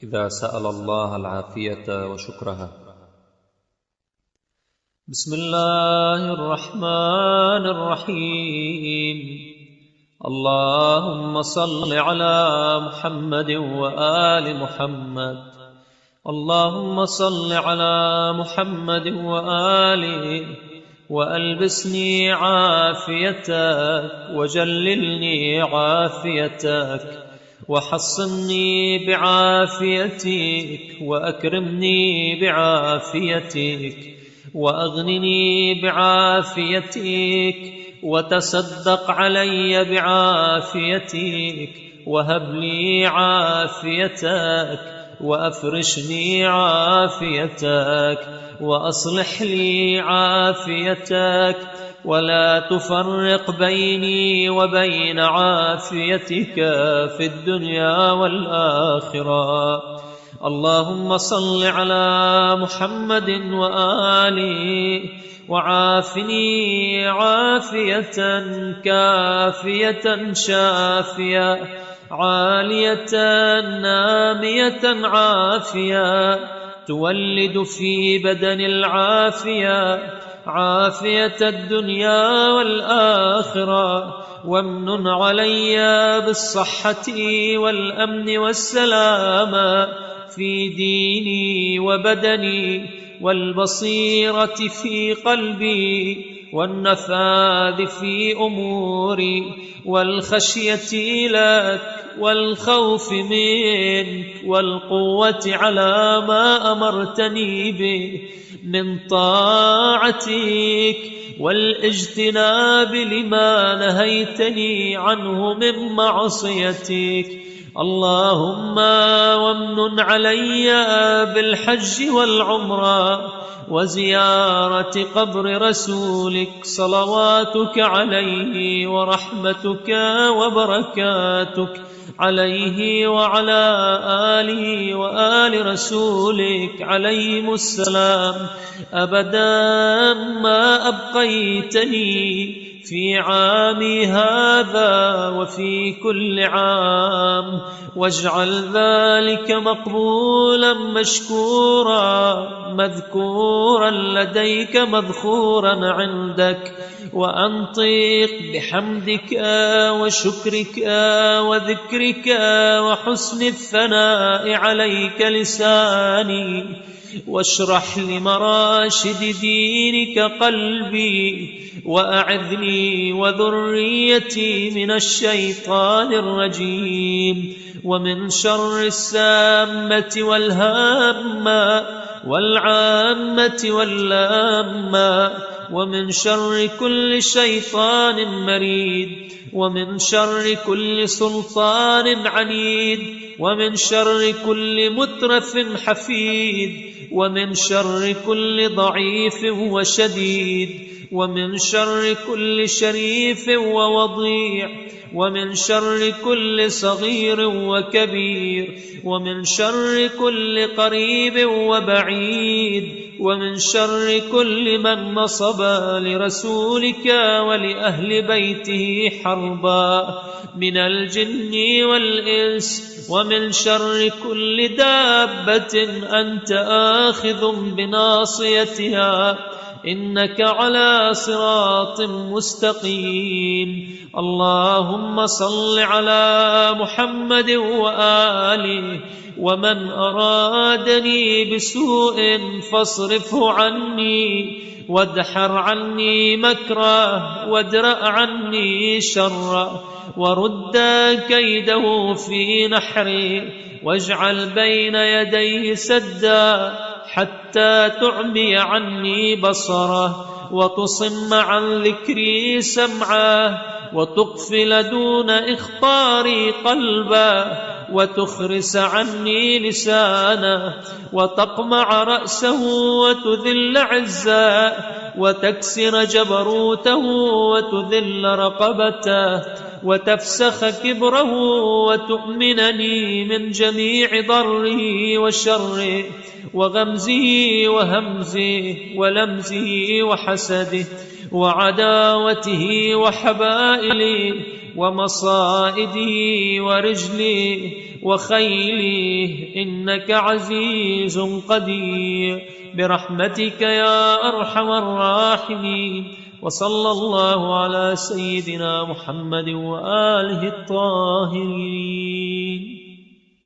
إذا سأل الله العافية وشكرها. بسم الله الرحمن الرحيم. اللهم صل على محمد وآل محمد. اللهم صل على محمد وآله، وألبسني عافيتك وجللني عافيتك وحصني بعافيتك وأكرمني بعافيتك وأغنني بعافيتك وتصدق علي بعافيتك وهب لي عافيتك وأفرشني عافيتك وأصلح لي عافيتك ولا تفرق بيني وبين عافيتك في الدنيا والآخرة. اللهم صل على محمد وآله وعافني عافية كافية شافية عالية نامية عافية تولد في بدن العافية عافية الدنيا والآخرة، وامنن علي بالصحة والأمن والسلامة في ديني وبدني والبصيرة في قلبي والنفاذ في أموري والخشية لك والخوف منك والقوة على ما أمرتني به من طاعتك والاجتناب لما نهيتني عنه من معصيتك. اللهم وامنن علي بالحج والعمرة وزيارة قبر رسولك صلواتك عليه ورحمتك وبركاتك عليه وعلى آله وآل رسولك عليهم السلام أبدا ما أبقيتني في عامي هذا وفي كل عام، واجعل ذلك مقبولا مشكورا مذكورا لديك مذخورا عندك، وأنطق بحمدك وشكرك وذكرك وحسن الثناء عليك لساني، واشرح لمراشد دينك قلبي، وأعذني وذريتي من الشيطان الرجيم ومن شر السامة والهامة والعامة واللامة، ومن شر كل شيطان مريد، ومن شر كل سلطان عنيد، ومن شر كل مترف حفيد، ومن شر كل ضعيف وشديد، ومن شر كل شريف ووضيع، ومن شر كل صغير وكبير، ومن شر كل قريب وبعيد، ومن شر كل من نصب لرسولك ولأهل بيته حربا من الجن والإنس، ومن شر كل دابة أنت آخذ بناصيتها إنك على صراط مستقيم. اللهم صل على محمد وآله، ومن أرادني بسوء فاصرفه عني، وادحر عني مكره، وادرأ عني شره، ورد كيده في نحري، واجعل بين يديه سدا حتى تعمي عني بصره، وتصم عن ذكري سمعه، وتقفل دون إخطاري قلبه، وتخرس عني لسانه، وتقمع رأسه وتذل عزه، وتكسر جبروته وتذل رقبته، وتفسخ كبره، وتؤمنني من جميع ضره وشره وغمزه وهمزه ولمزه وحسده وعداوته وحبائله ومصائده ورجله وخيله، إنك عزيز قدير برحمتك يا أرحم الراحمين. وصلى الله على سيدنا محمد وآله الطاهرين.